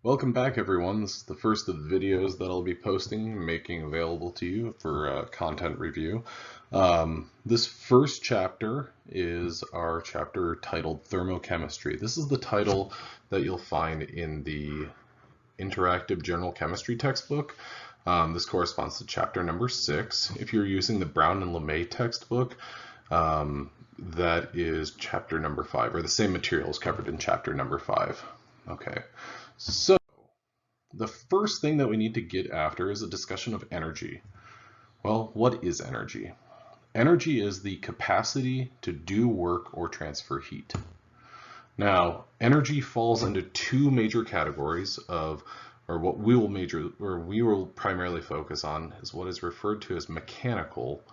Welcome back, everyone. This is the first of the videos that I'll be posting and making available to you for content review. This first chapter is our chapter titled Thermochemistry. This is the title that you'll find in the interactive general chemistry textbook. This corresponds to chapter number 6. If you're using the Brown and LeMay textbook, that is chapter number 5, or the same materials covered in chapter number 5. Okay. So, the first thing that we need to get after is a discussion of energy. Well, what is energy? Energy is the capacity to do work or transfer heat. Now, energy falls into two major categories of, or what we will primarily focus on is what is referred to as mechanical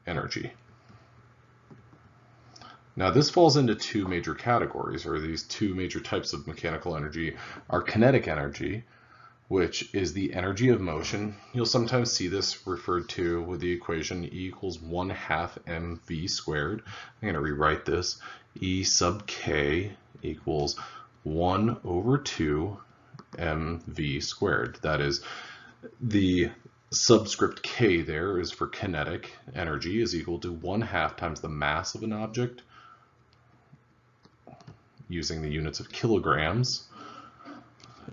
energy. Now this falls into two major categories, or these two major types of mechanical energy are kinetic energy, which is the energy of motion. You'll sometimes see this referred to with the equation E equals 1/2 mv squared. I'm going to rewrite this. E sub k equals 1/2 mv squared. That is, the subscript k there is for kinetic energy is equal to 1/2 times the mass of an object, using the units of kilograms,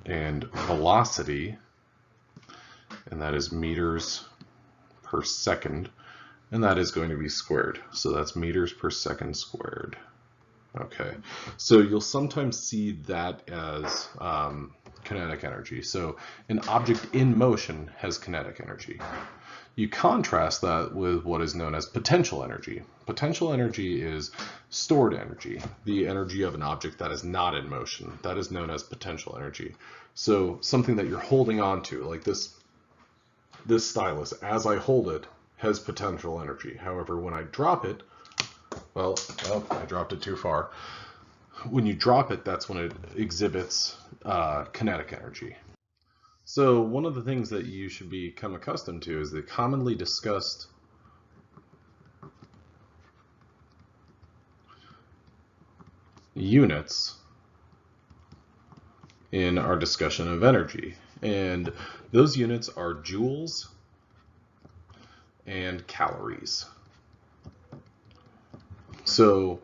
and velocity, and that is meters per second, and that is going to be squared. So that's meters per second squared. Okay, so you'll sometimes see that as kinetic energy. So an object in motion has kinetic energy. You contrast that with what is known as potential energy. Potential energy is stored energy, the energy of an object that is not in motion. That is known as potential energy. So something that you're holding on to, like this stylus, as I hold it, has potential energy. However, when I drop it, well, I dropped it too far. When you drop it, that's when it exhibits kinetic energy. So one of the things that you should become accustomed to is the commonly discussed units in our discussion of energy. And those units are joules and calories. So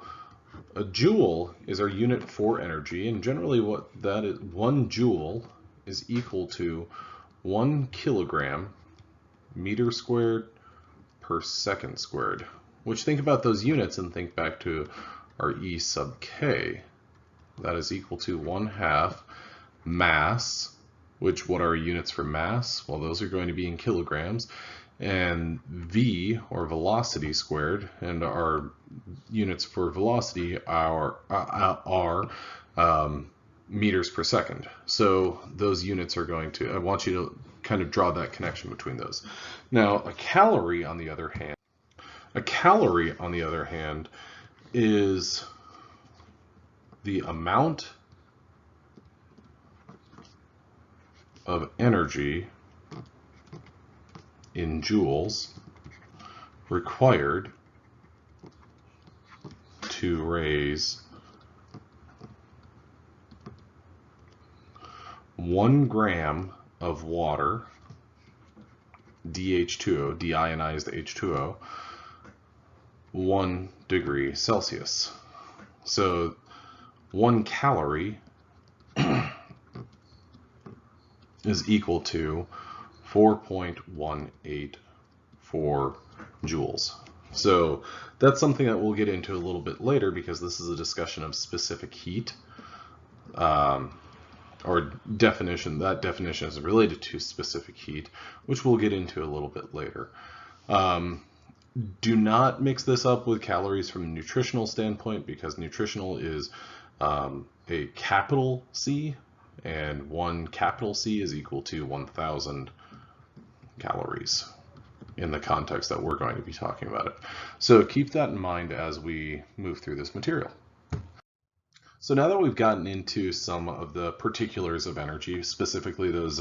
a joule is our unit for energy, and generally what that is, 1 joule is equal to 1 kilogram meter squared per second squared. Which, think about those units and think back to our E sub k. That is equal to 1/2 mass, which, what are units for mass? Well, those are going to be in kilograms, and v, or velocity squared, and our units for velocity are meters per second. So those units are going to, I want you to kind of draw that connection between those. Now, a calorie on the other hand is the amount of energy in joules required to raise 1 gram of water, DH2O, deionized H2O, 1 degree Celsius. So 1 calorie is equal to 4.184 joules. So that's something that we'll get into a little bit later, because this is a discussion of specific heat, or definition. That definition is related to specific heat, which we'll get into a little bit later. Do not mix this up with calories from a nutritional standpoint, because nutritional is a capital C, and 1 capital C is equal to 1,000 calories in the context that we're going to be talking about it. So keep that in mind as we move through this material. So now that we've gotten into some of the particulars of energy, specifically those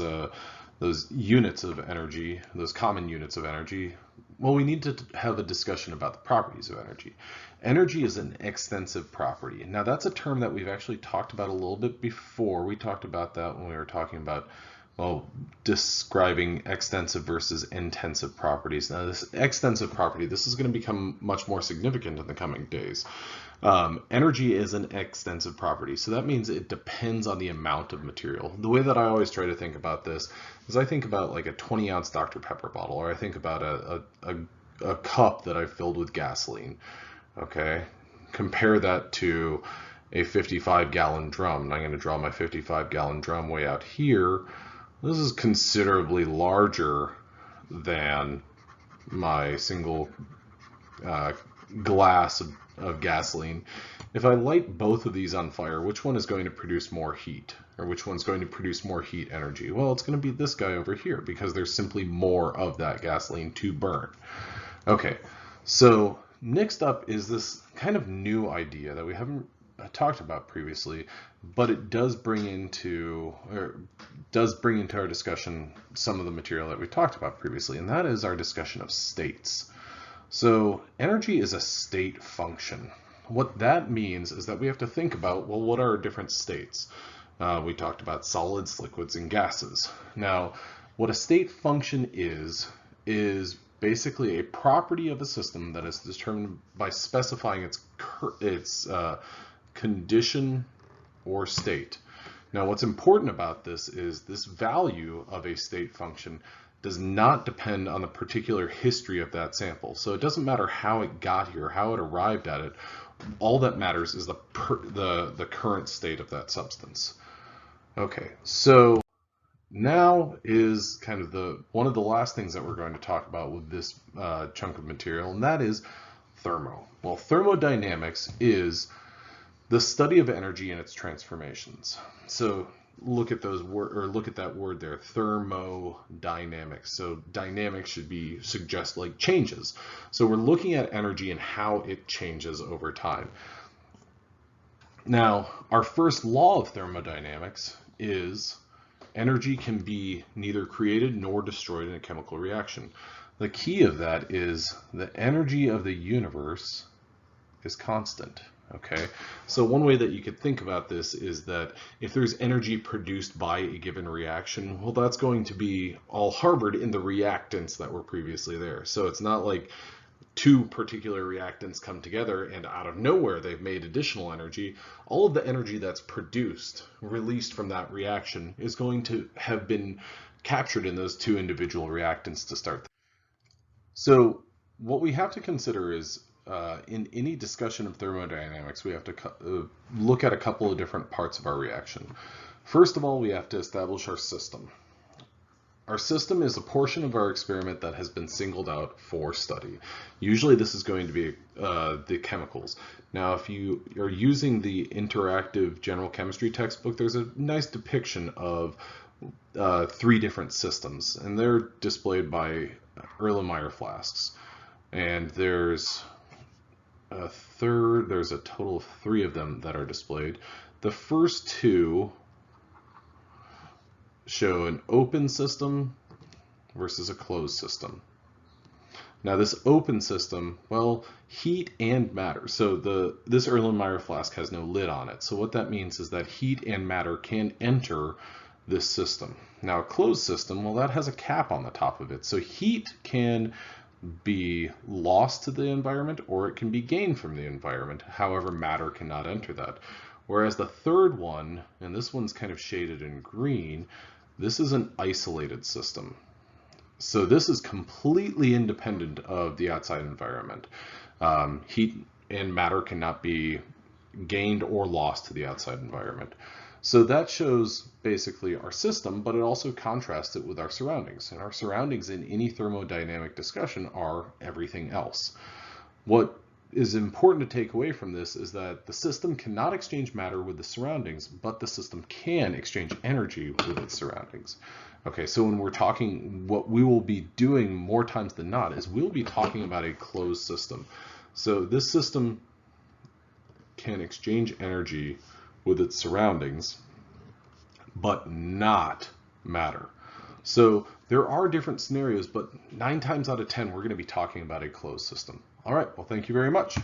those units of energy, those common units of energy, well, we need to have a discussion about the properties of energy. Energy is an extensive property. Now, that's a term that we've actually talked about a little bit before. We talked about that when we were talking about, well, describing extensive versus intensive properties. Now, this extensive property, this is going to become much more significant in the coming days. Energy is an extensive property, so that means it depends on the amount of material. The way that I always try to think about this is I think about like a 20-ounce Dr. Pepper bottle, or I think about a cup that I've filled with gasoline. Okay, compare that to a 55-gallon drum. And I'm going to draw my 55-gallon drum way out here. This is considerably larger than my single glass of gasoline. If I light both of these on fire, which one is going to produce more heat? Or which one's going to produce more heat energy? Well, it's going to be this guy over here because there's simply more of that gasoline to burn. Okay, so next up is this kind of new idea that we haven't talked about previously, but it does bring into our discussion some of the material that we talked about previously, and that is our discussion of states. So energy is a state function. What that means is that we have to think about, well, what are different states? We talked about solids, liquids, and gases. Now, what a state function is basically a property of a system that is determined by specifying its condition or state. Now, what's important about this is this value of a state function does not depend on the particular history of that sample. So it doesn't matter how it got here, how it arrived at it. All that matters is the current state of that substance. Okay, so now is kind of one of the last things that we're going to talk about with this chunk of material, and that is thermo. Well, thermodynamics is the study of energy and its transformations. So look at that word there, thermodynamics. So dynamics should suggest like changes. So we're looking at energy and how it changes over time. Now, our first law of thermodynamics is energy can be neither created nor destroyed in a chemical reaction. The key of that is the energy of the universe is constant. Okay, so one way that you could think about this is that if there's energy produced by a given reaction, well, that's going to be all harbored in the reactants that were previously there. So it's not like two particular reactants come together and out of nowhere they've made additional energy. All of the energy that's produced, released from that reaction, is going to have been captured in those two individual reactants to start. So what we have to consider is in any discussion of thermodynamics, we have to look at a couple of different parts of our reaction. First of all, we have to establish our system. Our system is a portion of our experiment that has been singled out for study. Usually this is going to be the chemicals. Now, if you are using the interactive general chemistry textbook, there's a nice depiction of 3 different systems, and they're displayed by Erlenmeyer flasks. And there's a total of 3 of them that are displayed. The first 2 show an open system versus a closed system. Now this open system, well, heat and matter. So this Erlenmeyer flask has no lid on it. So what that means is that heat and matter can enter this system. Now a closed system, well, that has a cap on the top of it. So heat can be lost to the environment or it can be gained from the environment. However, matter cannot enter that. Whereas the third one, and this one's kind of shaded in green, this is an isolated system. So this is completely independent of the outside environment. Heat and matter cannot be gained or lost to the outside environment. So that shows basically our system, but it also contrasts it with our surroundings. And our surroundings in any thermodynamic discussion are everything else. What is important to take away from this is that the system cannot exchange matter with the surroundings, but the system can exchange energy with its surroundings. Okay, so when we're talking, what we will be doing more times than not is we'll be talking about a closed system. So this system can exchange energy with its surroundings, but not matter. So there are different scenarios, but 9 times out of 10, we're going to be talking about a closed system. All right, well, thank you very much.